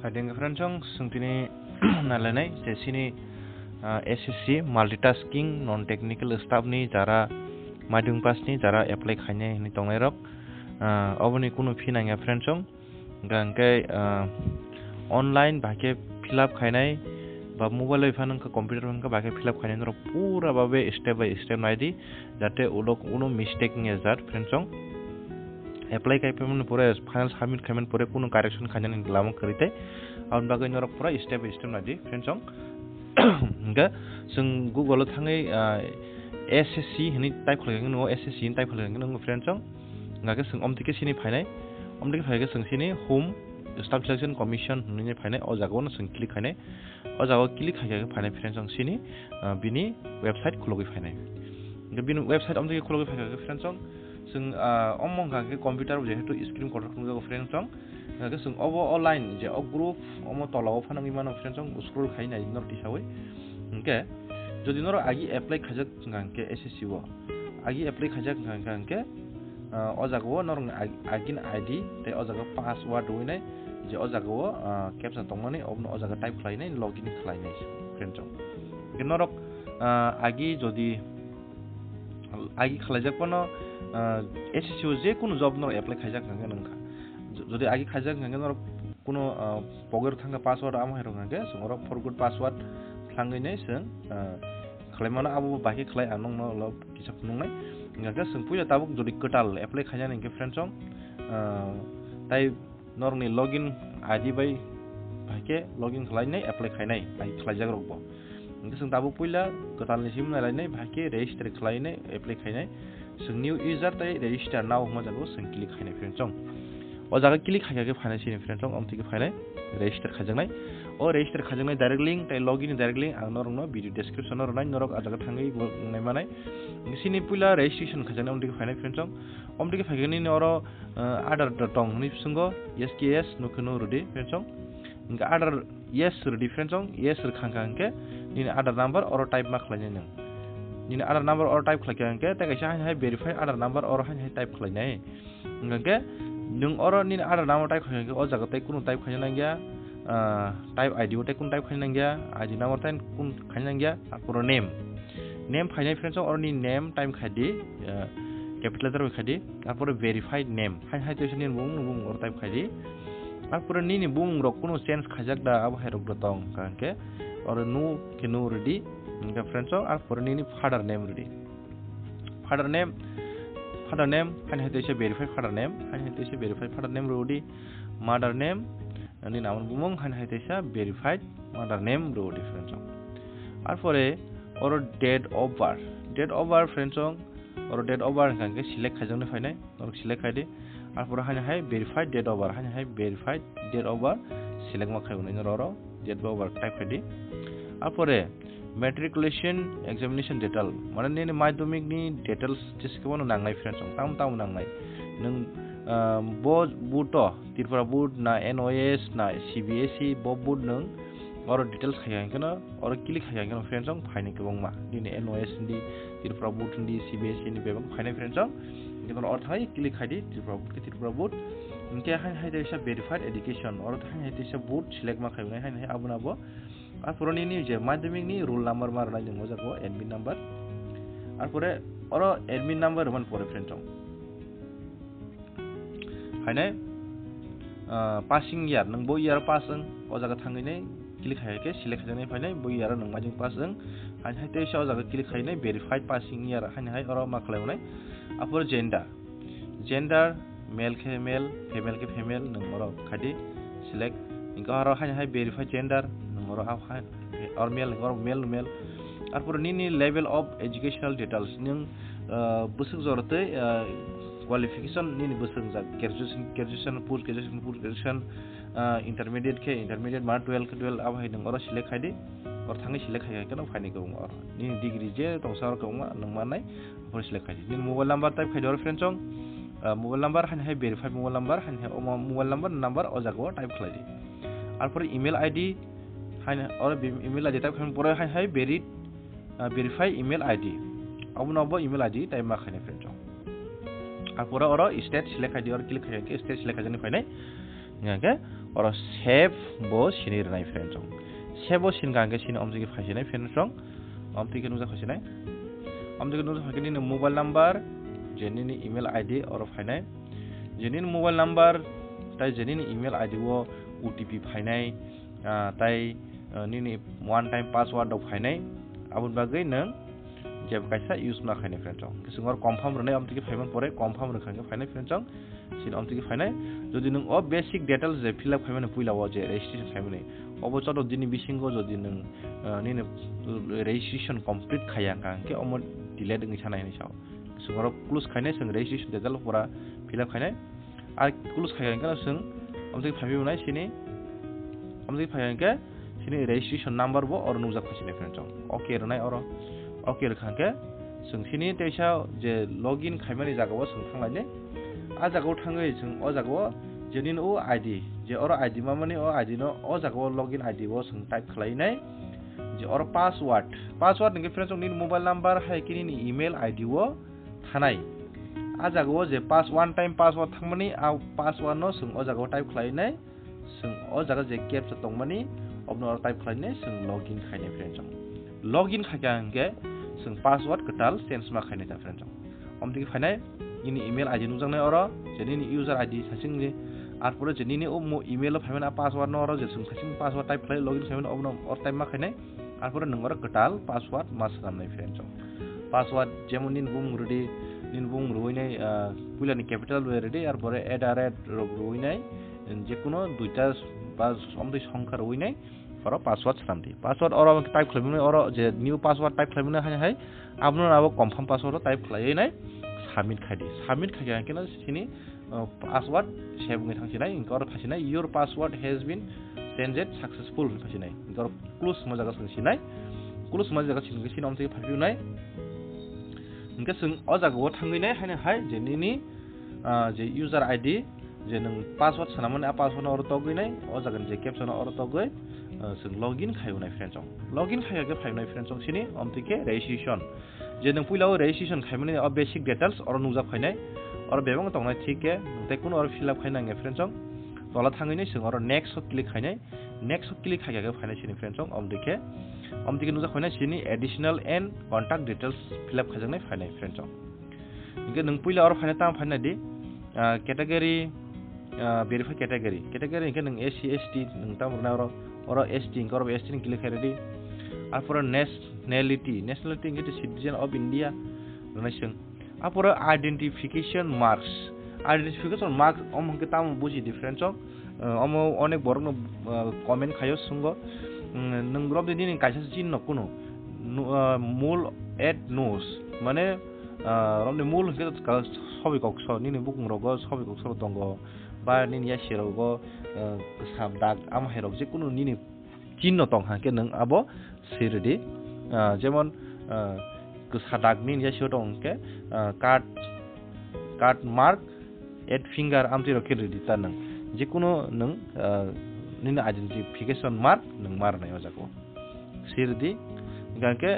Kadang friendsong sungtini nalanai sesini SSC multitasking non technical staff ni cara madung pas ni cara apply khanya ni tongai rok oboni kuno phina nga friendsong gangkai online bake fill up khainai ba mobile phanang ka computer phanang ka bake fill up khainai rok pura babe step by step naidi jate ulok uno mistake nge zat friendsong apply kai payment pura final submit khamen pura kuno correction khanya ni lam karite aun bagai norok pura step by step nadi friendsong enggak seng Google thangai SSC ni type khaleng no SSC ni type khaleng no friendsong enggak ke seng omtike sini phainai omtike phaiga seng sini home staff selection commission ni phainai o jago no seng click khainai o jago click khaiga phainai friendsong sini bini website khulogi phainai enggak bini website omtike khulogi phaiga friendsong seng omong ga ke computer jehetu screen recorder khunga friendsong enggak seng obo online je o group omo tolaw phanangi mano friendsong scroll khainai nor tisawi enggak যদি নর আগে apply খাজাক গাঙ্কে SSC ও আগে apply খাজাক গাঙ্কে অজাগো নর again ID তে অজাগো password হইনাই যে অজাগো caption তংমানে অবন অজাগো type খাইনাই login খাইনাই ফ্রেন্ডজং নরক আগে যদি আগে খালাজাক কোন এসএসসি ও যে কোন জব নর অ্যাপ্লাই খাজাক গাঙ্কে নংখা যদি আগে খাজাক গাঙ্কে নর কোন পগের থাঙ্গা পাসওয়ার্ড আমা হেরং গাঙ্কে সঙ্গর ফরগুড পাসওয়ার্ড থাঙ্গैनाय जों खालायमानो आबो बाखि खालाय आंनं न किसाब नंनाय इंगा जों पुया ताबुक जदि कटाल एप्लाय खायनानै के फ्रेन्डसं ताइ नरनि लॉगिन आईडी बाय बाके लॉगिन खालायनाय एप्लाय खायनाय बाय खालायजाग रखबो इंगा जों ताबुक पुइला कटालनि सिम नालायनाय बाके रेजिस्टार खालायनाय एप्लाय खायनाय जों निउ इउजार ताइ रेजिस्टार नाव मजागो जों क्लिक खायनाय फ्रेन्डसं ओ जागा क्लिक खायगाके फायनायसिनि फ्रेन्डसं अमथिके फायनाय रेजिस्टार खायजानाय o register khajangna direct link tai login direct link ang norong video description nor nai norok ajaga thangai nai manai sini pula registration khajangna omdike fainai friendsong omdike faigani ni oro adar tong ni sungo yes nukno rudi friendsong inga adar yes rudi friendsong yes khangkangke ni adar number oro type ma khlainai nang ni adar number oro type khlakangke ta kaisa hai verify adar number oro hai type khlainai inga nung oro ni adar number type khlakangke o jaga tai kuno type khainai gya type ID utai kun type khainang gya ID number tan kun khainang gya apuro name phainai friends or ni name time khadi capital letter khadi apuro verified name hai to sini bung or type khadi apuro ni bung rok kuno sense khajak da ab hai rok dotong kanke or nu kinu ready nga friends apuro ni father name ready father name hai to se verify father name hai to se verify father name ready mother name ani namun bumong han hai tesa verified mother name ro difference ar pore or date of birth friends or date of birth kan ke select khajang fainai or select khaide ar pore han hai verified date of birth han hai verified date of birth select ma khaibunai ro date of birth type khaide ar pore matriculation examination detail mane ne madhyamik ni details jeskono nangnai friends tam nangnai nung buto Tripura board na NOS na CBSE board nung or details khayang kana or click khayang kana friends ong phaine kebong ma dini NOS ndi Tripura board ndi CBSE ni bebang phaine friends ong ngikon or thai click khadi Tripura board inke hai desa verified education or hai desa board select ma khaybunai hai abuna bo ar puroni ni je madhyamik ni roll number mar nai jeng moja ko admin number ar pore or admin number man pore friends ong haine passing year nang bo year pass ang o jaga thanginai click khayake select khajanai phainai bo year nang majing pass ang han hai te sha o jaga click khainai verified passing year han hai oro ma khlaunai apor gender male ke male female ke female nang oro khadi select inga oro han hai verified gender nang oro ha or male apor ni level of educational details nang busuk jorte qualification ni busung jak graduation post graduation intermediate mar 12 ab hai nang oro select khaidi or thangi select khai kana faini ko or ni degree je tongsar ko ma nang manai or select khaidi ni mobile number type khaidi or friends ong mobile number han hai verify mobile number han hai mobile number o jago type khaidi ar pore email id han or email id type khan pore han hai verify email id abunabo email id type ma khane friends ong apura oro state select ID or click khaike state select kajani phainai ngake oro save bo sini rnai friend jong save bo sin gang ke sini omtike phasinai friend jong omtike nuja phasinai omtike nuja phakini mobile number jenini email id oro phainai jenini mobile number tai jenini email id wo OTP phainai tai nini one time password dok phainai abun bagai nang jeb kaisa use na khainai friend jong kisungor confirm rnai omtike phaiman pore confirm rkhang ke phainai friend jong sin omtike phainai jodi nang o basic details je fill up phaimane puila wo je registration phaimane obo chodo dini bisingo jodi nang nini registration complete khaya kangke omo delay ding sanai ni saw kisungor close khainai sing registration detail pura fill up khainai ar close khaya kangke sing omtike phaibunai sini omtike phayangke sini registration number bo or nuja khasine friend jong okay rnai oro okay rkhangke sing sini teisa je login khaimani jaga bo sing thanglai ne a jaga o thangai sing o jaga o jenin o id je oro id ma mani o id no o jaga o login id bo sing type khlainai je oro password nge friend jong ni mobile number hai kini ni email id wo thanai a jaga o je one time password thangmani a password no sing o jaga o type khlainai sing o jaga je captcha tongmani obno type khlainai sing login khainai friend jong login khakangke sing password ketal change ma khainai ta friend jong omtike phainai ini email id nujangnai oro jenini user id sasing je arpore jenini o mo email phaimana password no oro je sing sasing password type khlai login khaimana obno or type ma khainai arpore nangor ketal password ma sanamnai friend jong password jemon nin bung ruinai puila ni capital ready arpore ruinai je kono duita ba omdai সংখ্যা ruinai oro password sanamdi password oro type khlaimani oro je new password type khlaimani hai abno abo confirm password type khlainai submit khaidi kena sini password save ngai thangsinai ingkor phasinai your password has been changed successful phasinai ingkor close ma jaga singsinai close ma jaga singsin omtike phabiunai ingka sing o jaga o thanginai haina hai jenini je user id je nang password sanamani a password oro toginai o jaga je caption oro togoi sing login khayunai friend jong login khayage phainai friend jong sini omtike registration je nang puilao registration khaimani a basic details or nuja phainai or bebang tongnai thike ntai kuno or fill up khainai nge friend jong tola thanginai sing or next click khainai next click khayage phainai sini friend jong omtike nuja phainai sini additional and contact details fill up khajangnai phainai friend jong inge nang puila or phainai tam phainai di category verify category inge nang SC ST nang tam rna or ST ingkor ST ni click khairi di apura nationality inge citizen of India nation apura identification marks omke tam buji different jong omo onek borok no comment khayo sungo nang rob de din kaisa chin no kuno mul at nose mane romne mul ke sobi kokso ni bukung rogo sobi kokso tongo ba ni ya shirogo sabdak am herok je kuno ni chin no tong ha ke nang abo sirdi jemon sadak ni ya shiro tong ke card mark at finger amti rokir di tanang je kuno nang ni identification mark nang mar na yojako sirdi ganke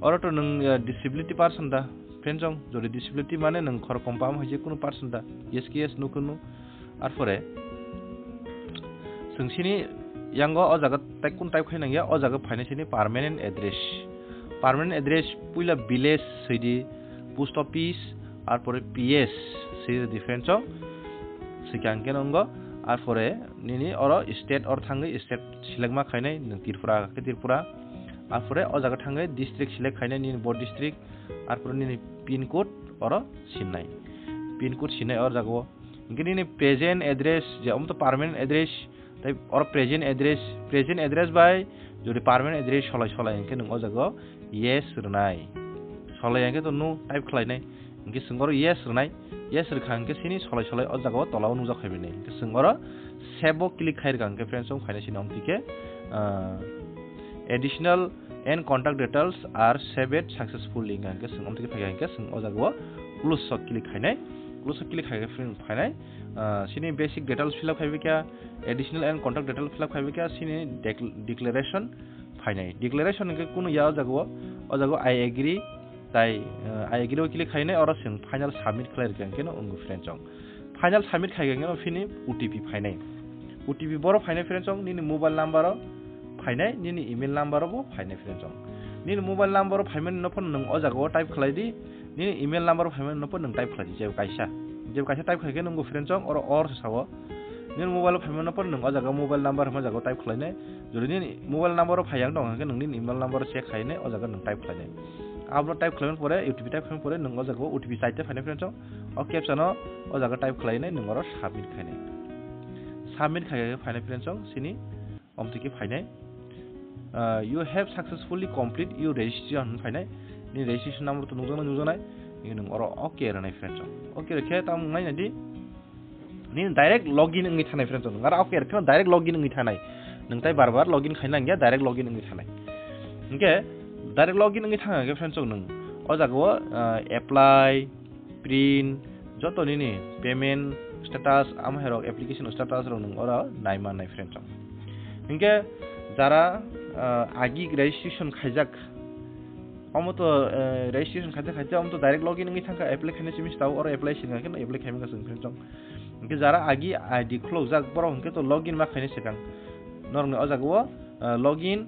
oroto nang disability person da friendjong jodi disability mane nang khor kompam hoje kuno person da yes nukunu arpore sungsini yango o jaga taikun type khainang ya o jaga phainasini permanent address puila village sidi post office arpore PS sir different jong sikangke nongo arpore nini oro state or thangai state select ma khainai nang tirpura arpore o jaga thangai district select khainai nini board district arpore nini pin code oro sinai or jago ingini ni present address je omto permanent address tai or present address by jodi permanent address solai ingke nang o jago yes rnai solai ingke to no type khlainai ingke singor yes rkhangke sini solai o jago tolao nuja khaibini ingke singor save click khair gangke friends song khainai sini omtike additional and contact details are saved successfully ingke sing omtike phagangke sing o jago close click khainai phainai sini basic details fill up khaibika additional and contact details fill up khaibika sini declaration phainai declaration ke kuno ya jago o jago I agree tai I agree o click khainai or sing final submit khlair ke no ungu friend jong final submit khaigeng no fini OTP phainai OTP boro फाइनाय friend सं निनि mobile number फाइनाय निनि email number बो फाइनाय friend सं निनि mobile number फाइमेन नफोन नों अ जागाव टाइप खालायदि निनि इमेल नम्बर फाइमेन नफोन नों टाइप खालायदि जेबो कायसा टाइप खालायके नंगौ फ्रेन्ड सं और सावो निनि मोबाइल फाइमेन नफोन नों अ जागाव मोबाइल नम्बर हम जागाव टाइप खालायनाय जुदि निनि मोबाइल नम्बर फाइयां दं हांके नोंनि इमेल नम्बर चेक खालायनाय अ जागाव नों टाइप खालायनाय आपलो टाइप खालामन परे OTP टाइप खालामन परे नों अ जागाव OTP साइट फाइनाय फ्रेन्ड सं अ कैप्शन अ जागाव टाइप खालायनाय नों और सबमिट खायनाय सबमिट खायके फाइनाय फ्रेन्ड सं सिनि अमतिके फाइनाय you have successfully complete your registration फाइनाय नि registration नम्बर तो नुजानाय नि नों और ओके रनाय फ्रेन्ड ओके रखे ता मुंगाय नदि नि डाइरेक्ट लॉगिन इंगि थानाय फ्रेन्ड नोंगा ओके रखे डाइरेक्ट लॉगिन इंगि थानाय नोंथाय बार लॉगिन खायना गया डाइरेक्ट लॉगिन इंगि थानाय ओके डाइरेक्ट लॉगिन इंगि थाङा के फ्रेन्ड नों अ जागो एप्लाई प्रिन्ट जतो नि पेमेन्ट स्टेटास आमहेरो एप्लिकेशन स्टेटास रो नों और नायमा नाय फ्रेन्ड इनके যারা आगि रेजिस्ट्रेशन खायजाक अमतो रेजिस्ट्रेशन खायजा अमतो डाइरेक्ट लॉगिन इंगि थांका एप्लाई खायने सिमिस्टाव और एप्लाई सिंगा के एप्लाई खायमे गसं फ्रेन्ड इनके जारा आगि आईडी क्लोजाक बरो इनके तो लॉगिन मा खायने सिगां नरने अजागो लॉगिन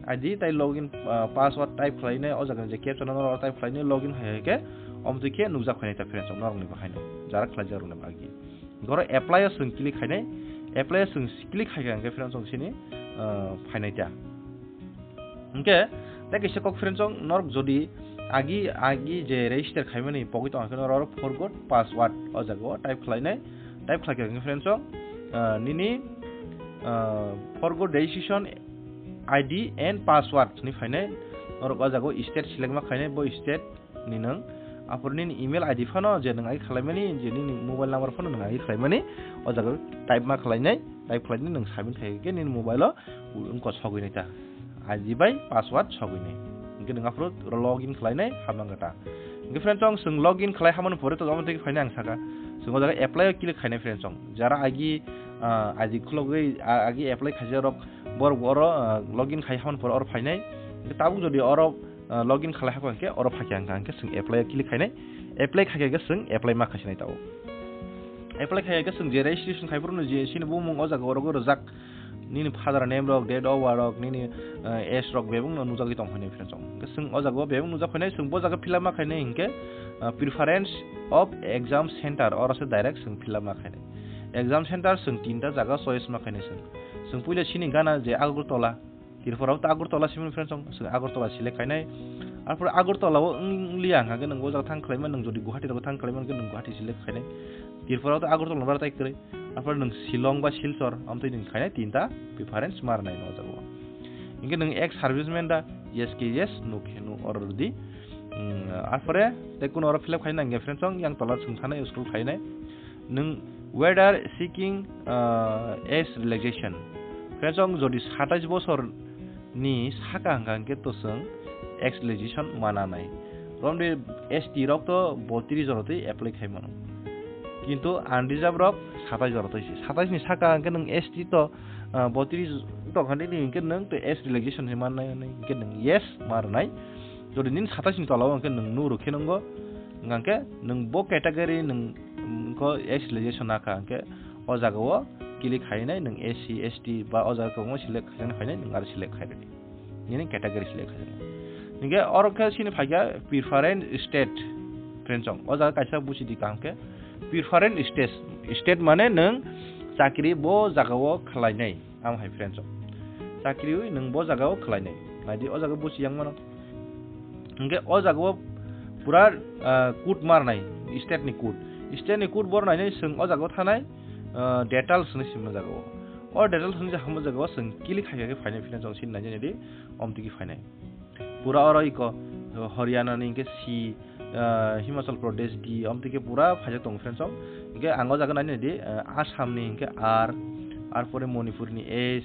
आईडी ताइ लॉगिन पासवर्ड टाइप खालायने अजागो जे कैप्शन और टाइप खालायने लॉगिन खायके अमतो के नुजा खायने ता फ्रेन्ड नरने बाहायनो जारा खायजारुने आगि गरो एप्लाई सं क्लिक खायने एप्लाई सं क्लिक खायगा के फ्रेन्ड सिनि फाइनाय ता ओके ताके से कक फ्रेन्ड नर जदि आगि जे रेजिस्टर खायमानि पकेट आंखन और फरगट पासवर्ड अ जागो टाइप खालायके फ्रेन्ड निनि forgot registration ID and password नि फाइनाय और अ जागो स्टेट सिलेक्ट मा खायनाय बो स्टेट नि नों आपरनि इमेल आईडी फनो जे नों आइ खालायमानि जे नि मोबाइल नम्बर फनो नों आइ खालायमानि अ जागो टाइप मा खालायनाय टाइप खालायनि नों साबमिट खायके नि मोबाइल उनको सगैनाय ता आईडी बाय पासवर्ड सगैनाय इनके नों आपरो लॉगिन खालायनाय हामनांगता इनके फ्रेन्ड जों लॉगिन खालाय हामन परे तो जमते फाइनाय आं साका जों जागा एप्लाई क्लिक खायनाय फ्रेन्ड जारा आगि आईडी खलगै आगि एप्लाई खायजा रक बर लॉगिन खाय हामन परे और फाइनाय ताबु जदि और लॉगिन खालाय हाखो के और फाके आं जों एप्लाई क्लिक खायनाय एप्लाई खायके जों एप्लाई मा खायनाय ताव एप्लाई खायके जों जे रेजिस्ट्रेशन खायफोरनो जे सिनबो मुं अजागा और रजाक निनि फादार नेम रक डेट अफ बर्थ निनि एज रक बेबुं नुजागै दं होनै फ्रेन्ड जों अजागा बेबुं नुजा फैनाय जों बजागा फिलआप मा खायनाय इनके प्रेफरेंस ऑफ एग्जाम सेंटर और से डायरेक्ट जों फिलआप मा खायनाय एग्जाम सेंटर जों तीनटा जागा चॉइस मा खायनाय जों पहिले सिनि गाना जे आगरतला तिरफराव ता आगरतला सिमन फ्रेन्ड जों आगरतला सिलेक्ट खायनाय आरो आगरतलाव इंलिया हागे नों बजागा थां खालायमान नों जदि गुवाहाटी थां खालायमान नों गुवाहाटी सिलेक्ट खायनाय तिरफराव ता आगरतला बार ताइ करे आरो नों शिलं बा सिलचर आमथै नों खायनाय तीनटा प्रेफरेंस मारनाय न जागो इनके नों एक्स सर्विसमेन दा yes के yes no के no और दि आफरे तेकुन और फिलआप खायनाय नंगे फ्रेन्ड yang तला सोंथानाय स्कुल खायनाय नों whether seeking age relaxation friend जदि 27 बोसोर नि साका हांगांके तो जों एक्स रिलेक्सेशन मानानाय रमदे एसटी रक तो 32 जरते एप्लाई खायमान किन्तु आनरिजार्भ रक 27 जरते 27 नि साका हांके नों एसटी तो 32 तो खाने नि इनके नों तो एस रिलेक्सेशन माननाय इनके नों यस मारनाय जदि निन 27 नि तलाव इनके नों नु रखे नंगो इनके नों बो कैटेगरी नों को एस रिलेक्सेशन आका इनके अ जागाव क्लिक खायनाय नों एससी एसटी बा अ जागाव सिलेक्ट खायनाय नों आरो सिलेक्ट खायनाय निनि कैटेगरी सिलेक्ट खायनाय निगे और के सिनि फाग्या प्रेफरेंस स्टेट फ्रेन्ड अ जागा कायसा बुसिदि कांके प्रेफरेंस स्टेट माने नों चाकरि बो जागाव खालायनाय आम हाय फ्रेन्ड चाकरि नों बो जागाव खालायनाय बायदि अ जागा बुसियां मानो निगे अ जागाव पुरा कोड मारनाय स्टेटनि कोड बरनायनै जों अ जागाव थानाय डेटाल्स नि सिम जागाव अ डेटाल्स नि जागाव जों क्लिक खायके फाइनाल फ्रेन्ड सिननाय जेनेदि अमतिकी फाइनाय पूरा और इको हरियाणा नि के सी हिमाचल प्रदेश डी अमतिके पूरा फाइजा दं फ्रेन्ड इनके आंगो जागोन नायनो दि आसाम नि इनके आर परे मणिपुर नि S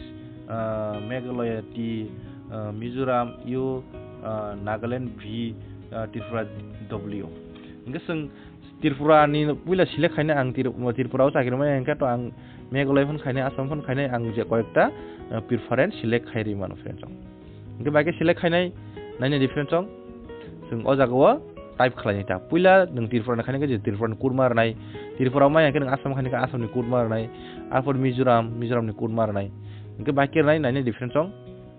Meghalaya T Mizoram you Nagaland भि त्रिपुरा डब्ल्यू इनके जों त्रिपुरा नि पुला सिलेक्ट खायनो आं त्रिपुराव जागिरबाय इनके तो आं मेघालय फन खायनो आसाम फन खायनो आं जे कयेकटा प्रेफरेंस सिलेक्ट खायरि मानो फ्रेन्ड इनके बाके सिलेक्ट खायनाय नायनो डिफरेंस जों अ जागाव type khalai ta puila nung Tripura na khani ke Tripura kud marnai Tripura ma yang ke nung Assam khani ka Assam ni kud marnai arpor Mizoram ni kud marnai ke bakir nai nai different song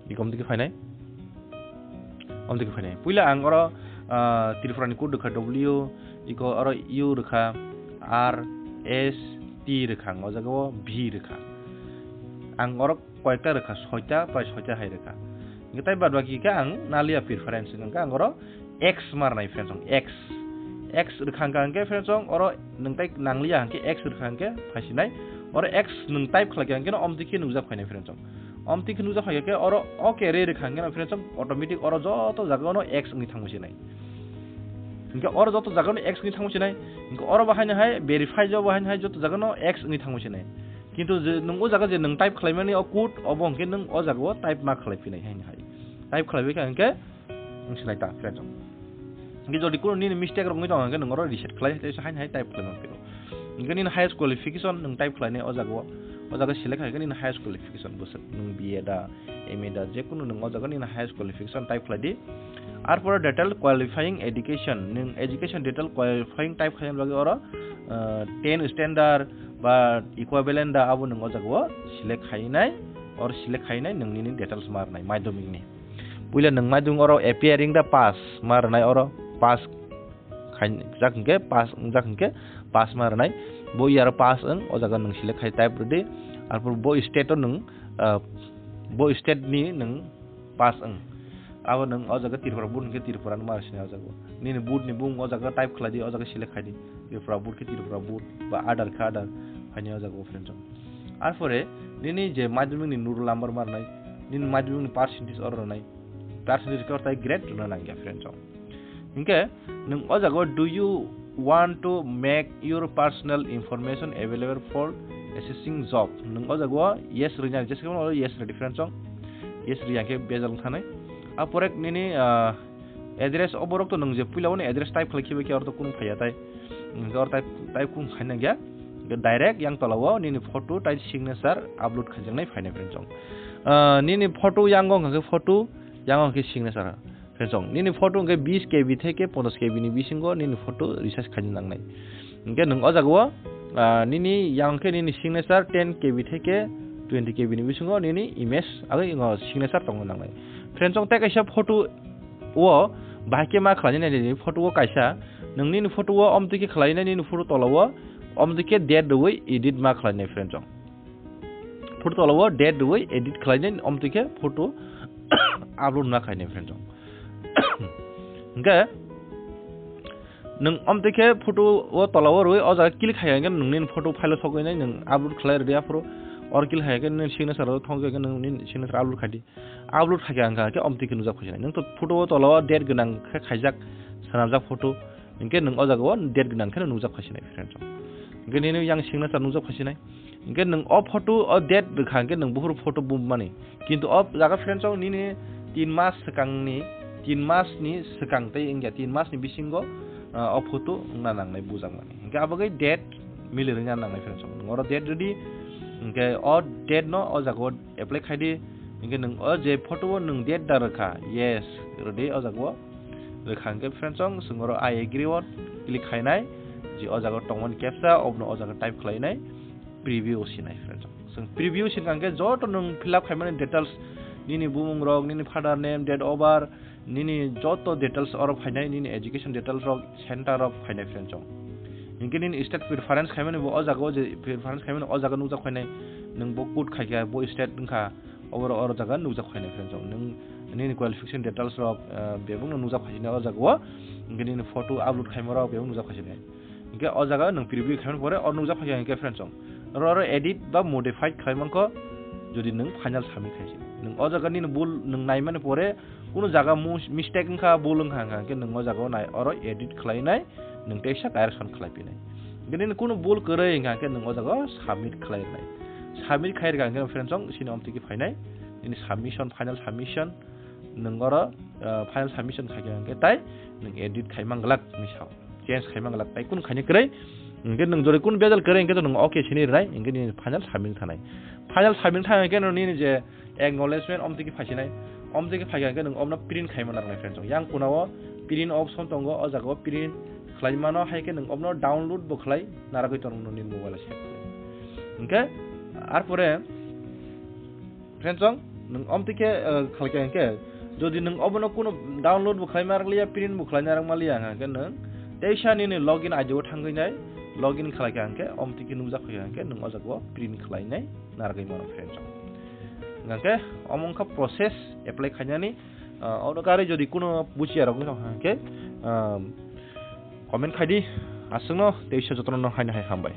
di kom tiki phainai om tiki phainai puila ang oro Tripura ni kud dekha W iko oro U dekha R S T dekha o jago V dekha ang oro koyta dekha soita pai soita hai dekha ngitai bad baki ka ang nalia preference ngka ang oro X marnai friends song X dekha angke friends song oro nungtai nanglia angke X dekha angke phasinai oro X nung type khalake angke om tiki nujak phainai friends song om tiki nujak phake oro okay re dekha angke friends song automatic oro joto jaga no X ngi thangmusinai इनके और जो तो जगह में X नहीं थांगुसी नहीं इनके और बाहर नहीं है verify जो बाहर नहीं है जो तो जगह में X नहीं थांगुसी नहीं किंतु नंगो जगह जे नंग टाइप खालाय माने कोड अब अंके नंग ओ जगह टाइप मा खालाय फिनाय है टाइप खालाय बेका अंके नंसिनाय ता फ्रेंड इनके जो दिकुन नि मिस्टेक रंगै दं अंके नंगरो रिसेट खालाय ते हाय हाय टाइप खालाय माने इनके नि हाईएस्ट क्वालिफिकेशन नंग टाइप खालायने ओ जगह सिलेक्ट खालाय नि हाईएस्ट क्वालिफिकेशन बोस नंग बीए दा एमए दा जे कुनु नंग ओ जगह नि हाईएस्ट क्वालिफिकेशन टाइप खालाय दि আর পরে detail qualifying education ning education detail qualifying type khayan bagi oro 10 standard ba equivalent da abu nang ojago select khainai or select khainai nangni ni details marnai madhyamik ni puila nang madhyamik oro appearing da pass marnai oro pass khain jakhnke pass marnai bo yar pass ang ojago nang select khai type rede ar por bo state nang bo state ni nang pass ang अब नंग ओ जगह Tripura boot के Tripura न मारसिने ओ जगह नि boot नि बुंग ओ जगह टाइप खलादि ओ जगह सिलेक्ट खादि Tripura boot के Tripura boot बा आधार का आधार फाइने ओ जगह फ्रेंड आर फरे नि जे माध्यमिक नि नुरु नम्बर मारनाय नि माध्यमिक नि परसेंटेज और रनाय परसेंटेज का ताय ग्रेड न नांगिया फ्रेंड इनके नंग ओ जगह do you want to make your personal information available for assessing job नंग ओ जगह यस रिजा जेसे को यस रेडी फ्रेंड यस रिया के बेजल थानाय आपोरेक निनी एड्रेस अबरक तो नंग जे पुलाव ने एड्रेस टाइप खलखिबे के और तो कुन फाया ताय और टाइप कुन खायना गया direct yang tolawo nini photo tai signature upload khajang फाइने friend निनी photo यांगो के फोटो यांगो के signature फ्रेंड निनी फोटो के 20 KB থেকে 50 KB नि बिसिंगो निनी फोटो रिसार्च खाजन नांनाय इनके नंग अजागो निनी yang के निनी signature 10 KB থেকে 20 KB नि बिसिंगो निनी इमेज आगे signature तंग नांनाय फ्रेंड ते कैसा फोटो वो बाके मा खालायनाय नि फोटो कैसा नोंनि फोटो अमतिके खालायनाय नि फोटो तलाव अमतिके डेट दवै एडिट मा खालायनाय फ्रेंड फोटो तलाव डेट दवै एडिट खालायनाय अमतिके फोटो अपलोड मा खालायनाय फ्रेंड ओके नों अमतिके फोटो तलाव रय अजा क्लिक खायगोन नोंनि फोटो फाइल सगैनाय नों अपलोड खालाय रेडी आफरो और किल है नों सिग्नेचर थंगे नों सिग्नेचर अपलोड खाके आंखा के अमतिके नुजा खैनाय नों तो फोटो तलाव डेट गोनां खायजाक सनाबजाक फोटो इनके नों अजागो डेट गोनां के नुजा खैनाय फ्रेंड इनके नों yang सिग्नेचर नुजा खैनाय इनके नों अ फोटो अ डेट रखा के नों बहुत फोटो बुम माने किंतु अब जागा फ्रेंड नि 3 मास सकांगनि 3 मास नि सकांगतै इंगे 3 मास नि बिसिंगो अ फोटो ना नांनाय बुजां माने इनके अबगै डेट मिलिरङा नांनाय फ्रेंड और डेट जदि इनके अ डेट न अ जागो एप्लाई खायदि इनके नों अ जे फोटो नों डेट दा रखा यस रेडी अ जागो रखा के फ्रेंड संगरो आई एग्री वन क्लिक खायनाय जे अ जागो टंगन कैप्चा अब न अ जागो टाइप खालायनाय प्रिव्यू सिनाय फ्रेंड जों प्रिव्यू सिनखांके जत नों फिल अप खायमाने डिटेल्स निनि बुमुं रग निनि फादार नेम डेट ओवर निनि जत डिटेल्स और फायनाय निनि एजुकेशन डिटेल्स रग सेंटर अफ फायनाय फ्रेंड इनके निन स्टेट प्रेफरेंस खायमाने बो अजागो जे प्रेफरेंस खायमाने अजागो नुजा खयनाय नों बो कोड खायगा बो स्टेट नखा ओवर और जागा नुजा खयनाय फ्रेंड नों निन क्वालिफिकेशन डिटेल्स रक बेबो नुजा खयनाय अजागो इनके निन फोटो अपलोड खायमरा बेबो नुजा खयनाय इनके अजागा नों प्रिव्यू खायमन परे और नुजा खयगा इनके फ्रेंड और एडिट बा मडिफाइड खायमनखो जदि नों फाइनल सबमिट खायसि नों अजागा निन बुल नों नायमाने परे कुनु जागा मिस्टेक नखा बोलंखा के नों अजागा नाय और एडिट खालायनाय नों टेक्सा कारेक्शन खालायफिनाय गदिन कुनु बोल करे इंगा नों अजागा सबमिट खालायनाय सबमिट खायरगा के फ्रेंड्स सिन अमतिके फायनाय नि सबमिशन फाइनल सबमिशन नोंगर फाइनल सबमिशन खायगा के ताय नों एडिट खायमांगलाक मिसाव चेंज खायमांगलाक ताय कुनु खायने करे इंगे नों जरे कुनु बेजल करे इंगे नों ओके सिनि राय इंगे नि फाइनल सबमिट थानाय फाइनल सबमिट थानाय के नि जे acknowledgement अमतिके फायसिनाय omtike phaiga hangke nung omno print khaimana nai friends yang kunao print option tongo o jago print khlaimano haike nung omno download bo khlai naragoi tongo noni mobile se hangke arpore friends nung omtike khalke hangke jodi nung obono kono download bo khlaimar liya print bo khlainarang malia hangke nung teisani ni login ajo thangoi nai login khlaike hangke omtike nungja khoi hangke nung o jago print khlainai naragoi mano friends hangke omongkha process apply khainani odokari jodi kono buchiya rok hangke comment khaidi asungno teisha jotno haina hai hambai